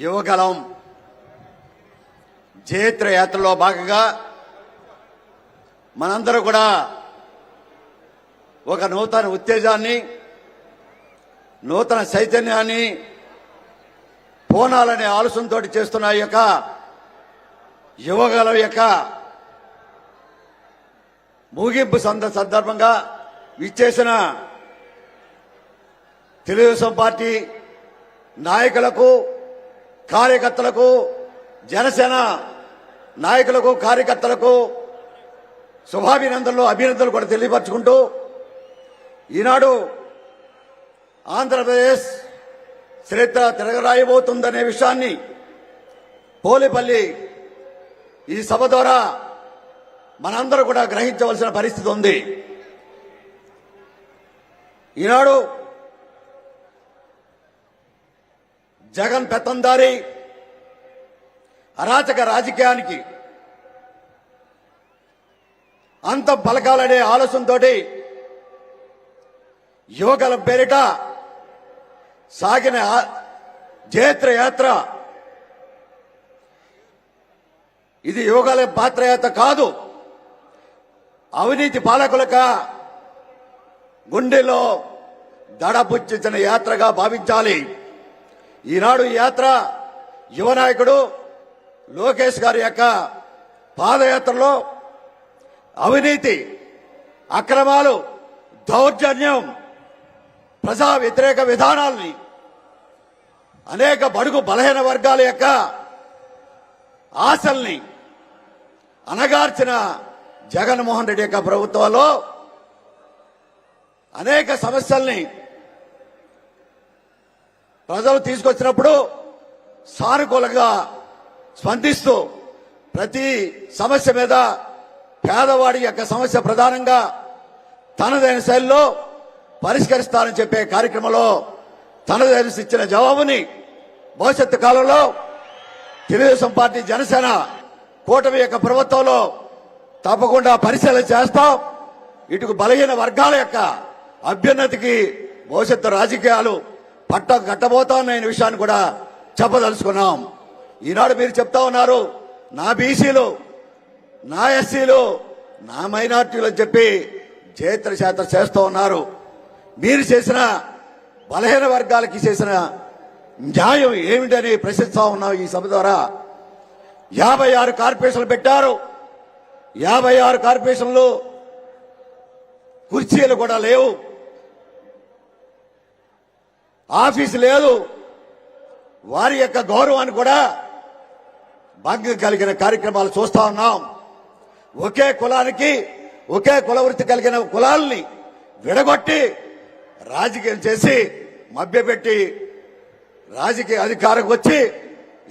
యువగలం జైత్ర యాత్రలో భాగంగా మనందరూ కూడా ఒక నూతన ఉత్తేజాన్ని, నూతన చైతన్యాన్ని పోనాలనే ఆలోచనతో చేస్తున్న ఈ యొక్క యువగలం యొక్క ముగింపు సందర్భంగా విచ్చేసిన తెలుగుదేశం పార్టీ నాయకులకు, కార్యకర్తలకు, జనసేన నాయకులకు, కార్యకర్తలకు అభినందనలు కూడా తెలియపరచుకుంటూ, ఈనాడు ఆంధ్రప్రదేశ్ చరిత్ర తిరగరాయబోతుందనే విషయాన్ని పోలేపల్లి ఈ సభ ద్వారా మనందరూ కూడా గ్రహించవలసిన పరిస్థితి ఉంది. ఈనాడు జగన్ పెత్తందారి అరాచక రాజకీయానికి అంతం పలకాలనే ఆలోచనతో యువగలం పేరిట సాగిన జైత్ర యాత్ర ఇది యువగలం పాత్రయాత్ర కాదు, అవినీతి పాలకులక గుండెలో దడబుచ్చిన యాత్రగా భావించాలి. ఈనాడు ఈ యాత్ర యువ నాయకుడు లోకేష్ గారి యొక్క పాదయాత్రలో అవినీతి, అక్రమాలు, దౌర్జన్యం, ప్రజా వ్యతిరేక విధానాల్ని, అనేక బడుగు బలహీన వర్గాల యొక్క ఆశల్ని అణగార్చిన జగన్మోహన్ రెడ్డి యొక్క ప్రభుత్వంలో అనేక సమస్యల్ని ప్రజలు తీసుకొచ్చినప్పుడు సానుకూలంగా స్పందిస్తూ ప్రతి సమస్య మీద పేదవాడి యొక్క సమస్య ప్రధానంగా తనదైన శైలిలో పరిష్కరిస్తానని చెప్పే కార్యక్రమంలో తనదైన ఇచ్చిన జవాబుని భవిష్యత్తు కాలంలో తెలుగుదేశం పార్టీ, జనసేన కూటమి యొక్క ప్రభుత్వంలో తప్పకుండా పరిశీలన చేస్తాం. ఇటుకు బలహీన వర్గాల యొక్క అభ్యున్నతికి భవిష్యత్తు రాజకీయాలు పట్టం కట్టబోతాయనే విషయాన్ని కూడా చెప్పదలుచుకున్నాం. ఈనాడు మీరు చెప్తా ఉన్నారు, నా బీసీలు, నా ఎస్సీలు, నా మైనార్టీలు అని చెప్పి జైత్ర యాత్ర చేస్తూ ఉన్నారు. మీరు చేసిన బలహీన వర్గాలకి చేసిన న్యాయం ఏమిటని ప్రశ్నిస్తా ఉన్నాం. ఈ సభ ద్వారా 56 కార్పొరేషన్లు పెట్టారు. 56 కార్పొరేషన్లు కుర్చీలు కూడా లేవు, ఆఫీసు లేదు. వారి యొక్క గౌరవాన్ని కూడా భంగం కలిగిన కార్యక్రమాలు చూస్తా ఉన్నాం. ఒకే కులానికి, ఒకే కుల వృత్తి కలిగిన కులాలని విడగొట్టి రాజకీయం చేసి మభ్యపెట్టి రాజకీయ అధికారం వచ్చి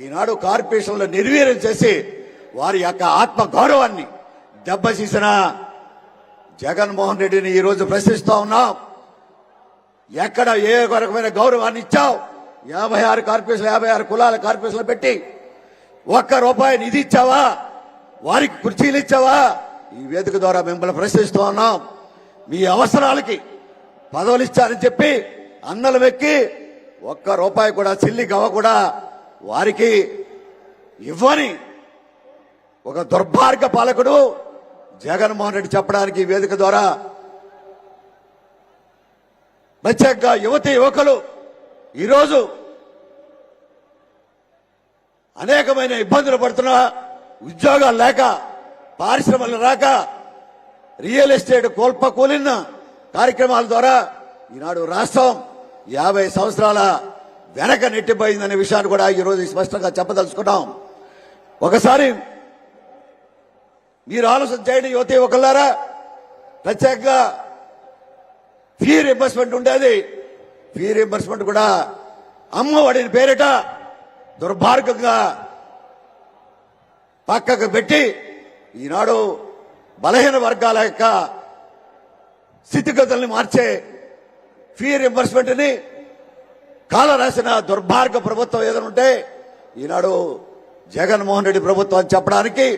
ఈనాడు కార్పొరేషన్లో నిర్వీర్యం చేసి వారి యొక్క ఆత్మ గౌరవాన్ని దెబ్బతీసిన జగన్మోహన్ రెడ్డిని ఈరోజు ప్రశ్నిస్తా ఉన్నాం. ఎక్కడ ఏ రకమైన గౌరవాన్ని ఇచ్చావు? 56 కార్పొరేషన్లు, 56 కులాల కార్పొరేషన్లు పెట్టి ₹1 నిధి ఇచ్చావా? వారికి కుర్చీలు ఇచ్చావా? ఈ వేదిక ద్వారా మిమ్మల్ని ప్రశ్నిస్తూ ఉన్నాం. మీ అవసరాలకి పదవులు ఇచ్చారని చెప్పి అన్నలు వెక్కి ₹1 కూడా చిల్లి గవ కూడా వారికి ఇవ్వని ఒక దుర్మార్గ పాలకుడు జగన్మోహన్ రెడ్డి చెప్పడానికి ఈ వేదిక ద్వారా ప్రత్యేకంగా యువతి యువకులు ఈరోజు అనేకమైన ఇబ్బందులు పడుతున్నా, ఉద్యోగాలు లేక, పారిశ్రమలు రాక, రియల్ ఎస్టేట్ కూలిన కార్యక్రమాల ద్వారా ఈనాడు రాష్ట్రం 50 సంవత్సరాల వెనక నెట్టిపోయిందనే విషయాన్ని కూడా ఈరోజు స్పష్టంగా చెప్పదలుచుకున్నాం. ఒకసారి మీరు ఆలోచన చేయండి యువతి యువకులారా. ప్రత్యేకంగా ఫీ రీంబర్స్మెంట్ ఉండేది. ఫీ రీంబర్స్మెంట్ కూడా అమ్మఒడిని పేరిట దుర్మార్గంగా పక్కకు పెట్టి ఈనాడు బలహీన వర్గాల యొక్క స్థితిగతుల్ని మార్చే ఫీ రీంబర్స్మెంట్ ని కాల రాసిన దుర్మార్గ ప్రభుత్వం ఏదైనా ఈనాడు జగన్మోహన్ రెడ్డి ప్రభుత్వం అని చెప్పడానికి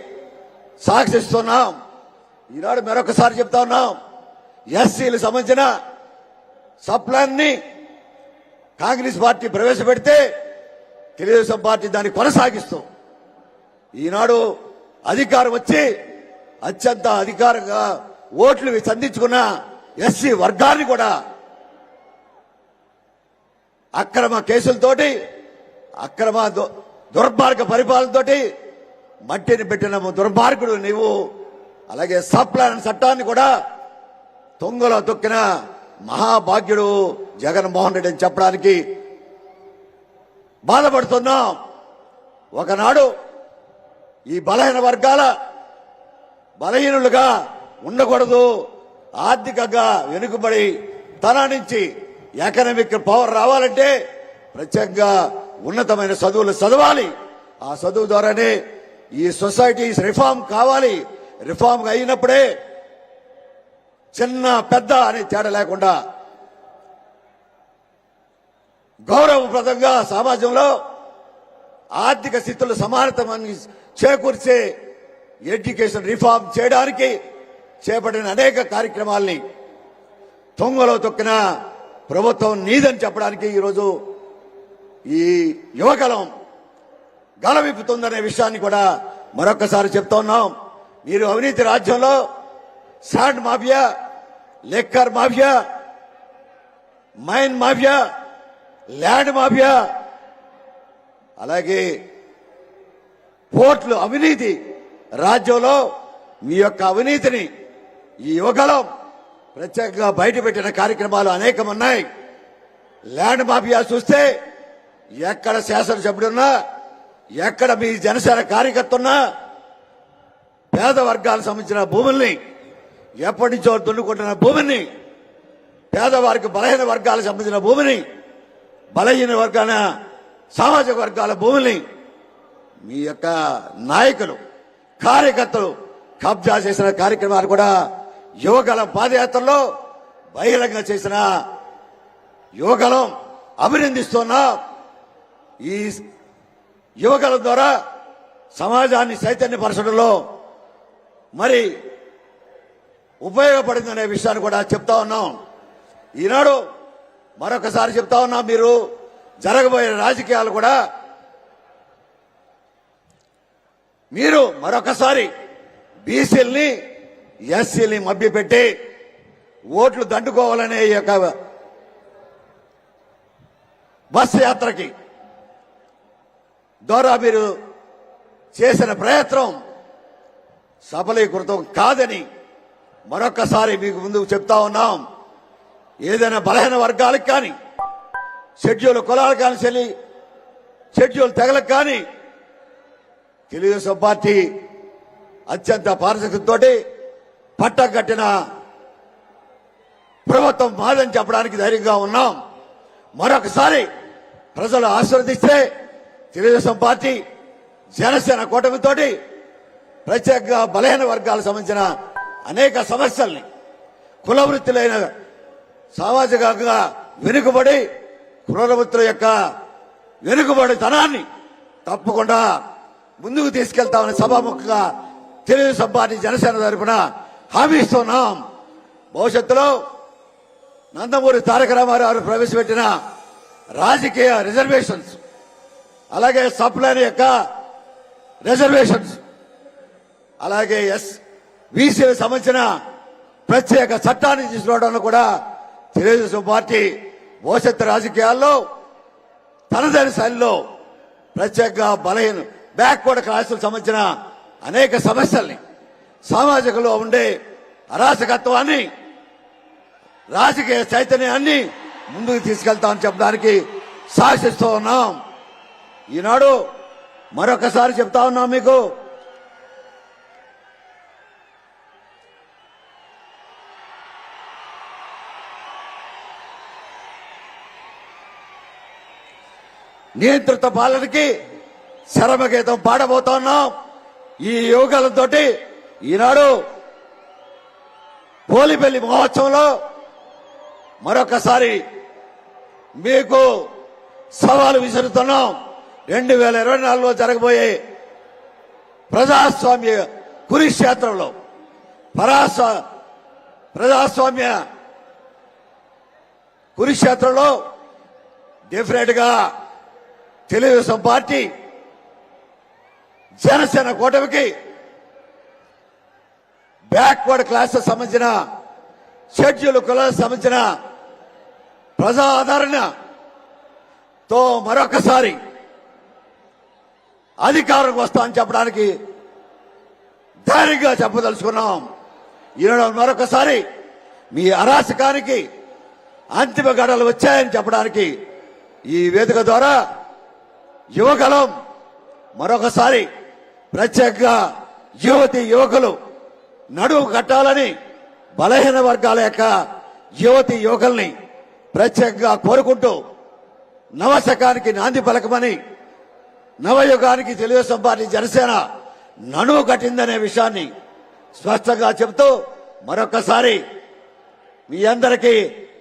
సాక్షిస్తున్నాం. ఈనాడు మరొకసారి చెప్తా ఉన్నాం, ఎస్సీలకు సంబంధించిన సబ్ ప్లాన్ ని కాంగ్రెస్ పార్టీ ప్రవేశపెడితే తెలుగుదేశం పార్టీ దాన్ని కొనసాగిస్తూ ఈనాడు అధికారం వచ్చి అత్యంత అధికారంగా ఓట్లు సంధించుకున్న ఎస్సీ వర్గాన్ని కూడా అక్రమ కేసులతోటి అక్రమ దుర్మార్గ పరిపాలనతోటి మట్టిని పెట్టిన దుర్మార్గుడు నీవు. అలాగే సప్లాన్ చట్టాన్ని కూడా తొంగలో తొక్కిన మహాభాగ్యుడు జగన్మోహన్ రెడ్డి అని చెప్పడానికి బాధపడుతున్నాం. ఒకనాడు ఈ బలహీన వర్గాల బలహీనులుగా ఉండకూడదు, ఆర్థికంగా వెనుకబడి తన నుంచి ఎకనామిక్ పవర్ రావాలంటే ప్రత్యేకంగా ఉన్నతమైన చదువులు చదవాలి. ఆ చదువు ద్వారానే ఈ సొసైటీస్ రిఫార్మ్ కావాలి. రిఫార్మ్ అయినప్పుడే చిన్న పెద్ద అనే తేడా లేకుండా గౌరవప్రదంగా సమాజంలో ఆర్థిక స్థితులు సమానతమని చేకూర్చే ఎడ్యుకేషన్ రిఫార్మ్ చేయడానికి చేపట్టిన అనేక కార్యక్రమాల్ని తొంగలో తొక్కిన ప్రభుత్వం నీదని చెప్పడానికి ఈరోజు ఈ యువగలం గలవిప్పుతుందనే విషయాన్ని కూడా మరొకసారి చెప్తా ఉన్నాం. మీరు అవినీతి రాజ్యంలో sand mafia, liquor mafia, mine mafia, land mafia, అలాగే పోర్టులు అవినీతి రాజ్యంలో మీ యొక్క అవినీతిని ఈ యువగలం ప్రత్యేకంగా బయటపెట్టిన కార్యక్రమాలు అనేకం ఉన్నాయి. ల్యాండ్ మాఫియా చూస్తే ఎక్కడ శాసనసభ్యుడున్నా, ఎక్కడ మీ జనసేన కార్యకర్త ఉన్నా పేద వర్గాలకు సంబంధించిన భూముల్ని ఎప్పటి నుంచో దున్నుకుంటున్న భూమిని, పేదవారికి బలహీన వర్గాలకు సంబంధించిన భూమిని, బలహీన వర్గాల సామాజిక వర్గాల భూమిని మీ యొక్క నాయకులు కార్యకర్తలు కబ్జా చేసిన కార్యక్రమాలు కూడా యువగలం పాదయాత్రలో బహిరంగ చేసిన యువగలం అభినందిస్తున్నా. ఈ యువగలం ద్వారా సమాజాన్ని చైతన్యపరచడంలో మరి ఉపయోగపడిందనే విషయాన్ని కూడా చెప్తా ఉన్నాం. ఈనాడు మరొకసారి చెప్తా ఉన్నాం, మీరు జరగబోయే రాజకీయాలు కూడా మీరు మరొకసారి బీసీల్ని ఎస్సీల్ని మభ్యపెట్టి ఓట్లు దండుకోవాలనే యొక్క బస్ యాత్రకి ద్వారా మీరు చేసిన ప్రయత్నం సఫలీకృతం కాదని మరొకసారి మీకు ముందుకు చెప్తా ఉన్నాం. ఏదైనా బలహీన వర్గాలకు కానీ, షెడ్యూల్ కులాలకు కానీ, షెడ్యూల్ తెగలకు కానీ తెలుగుదేశం పార్టీ అత్యంత పారదర్శకతతో పట్టగట్టిన ప్రభుత్వం మాదని చెప్పడానికి ధైర్యంగా ఉన్నాం. మరొకసారి ప్రజలు ఆశీర్వదిస్తే తెలుగుదేశం పార్టీ జనసేన కూటమితోటి ప్రత్యేకంగా బలహీన వర్గాలకు సంబంధించిన అనేక సమస్యల్ని, కుల వృత్తులైన సామాజికంగా వెనుకబడి కుల వృత్తుల యొక్క వెనుకబడితనాన్ని తప్పకుండా ముందుకు తీసుకెళ్తామని సభాముఖంగా తెలుగుదేశం పార్టీ జనసేన తరఫున హామీ ఇస్తున్నాం. భవిష్యత్తులో నందమూరి తారక రామారావు ప్రవేశపెట్టిన రాజకీయ రిజర్వేషన్స్, అలాగే సప్లైన్ యొక్క రిజర్వేషన్స్, అలాగే బీసీలకు సంబంధించిన ప్రత్యేక చట్టాన్ని తీసుకురావడంలో కూడా తెలుగుదేశం పార్టీ భవిష్యత్తు రాజకీయాల్లో తనదైన శైలిలో ప్రత్యేకంగా బలహీన బ్యాక్వర్డ్ క్లాసులకు సంబంధించిన అనేక సమస్యల్ని, సామాజికంలో ఉండే అరాచకత్వాన్ని, రాజకీయ చైతన్యాన్ని ముందుకు తీసుకెళ్తామని చెప్పడానికి సాక్షిస్తూ ఉన్నాం. ఈనాడు మరొకసారి చెప్తా ఉన్నాం, మీకు నియంత్రిత పాలనకి శరమగీతం పాడబోతున్నాం. ఈ యోగాలతో ఈనాడు పోలిపల్లి మహోత్సవంలో మరొకసారి మీకు సవాలు విసురుతున్నాం. 2024లో జరగబోయే ప్రజాస్వామ్య కురుక్షేత్రంలో ప్రజాస్వామ్య కురుక్షేత్రంలో డెఫినెట్ గా తెలుగుదేశం పార్టీ జనసేన కూటమికి బ్యాక్వర్డ్ క్లాసెస్ సంబంధించిన షెడ్యూల్ కులాలకు సంబంధించిన ప్రజా ఆదరణతో మరొకసారి అధికారం వస్తామని చెప్పడానికి ధైర్యంగా చెప్పదలుచుకున్నాం. ఈనాడు మరొకసారి మీ అరాచకానికి అంతిమ గడలు వచ్చాయని చెప్పడానికి ఈ వేదిక ద్వారా యువగలం మరొకసారి ప్రత్యేకంగా యువతి యువకులు నడువు కట్టాలని బలహీన వర్గాల యొక్క యువతి యువకుల్ని ప్రత్యేకంగా కోరుకుంటూ నవశకానికి నాంది పలకమని, నవయుగానికి తెలుగుదేశం పార్టీ జనసేన నడువు కట్టిందనే విషయాన్ని స్పష్టంగా చెబుతూ మరొకసారి మీ అందరికీ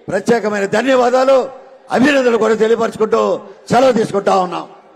ప్రత్యేకమైన ధన్యవాదాలు, అభినందనలు కూడా తెలియపరుచుకుంటూ సెలవు తీసుకుంటా ఉన్నాం.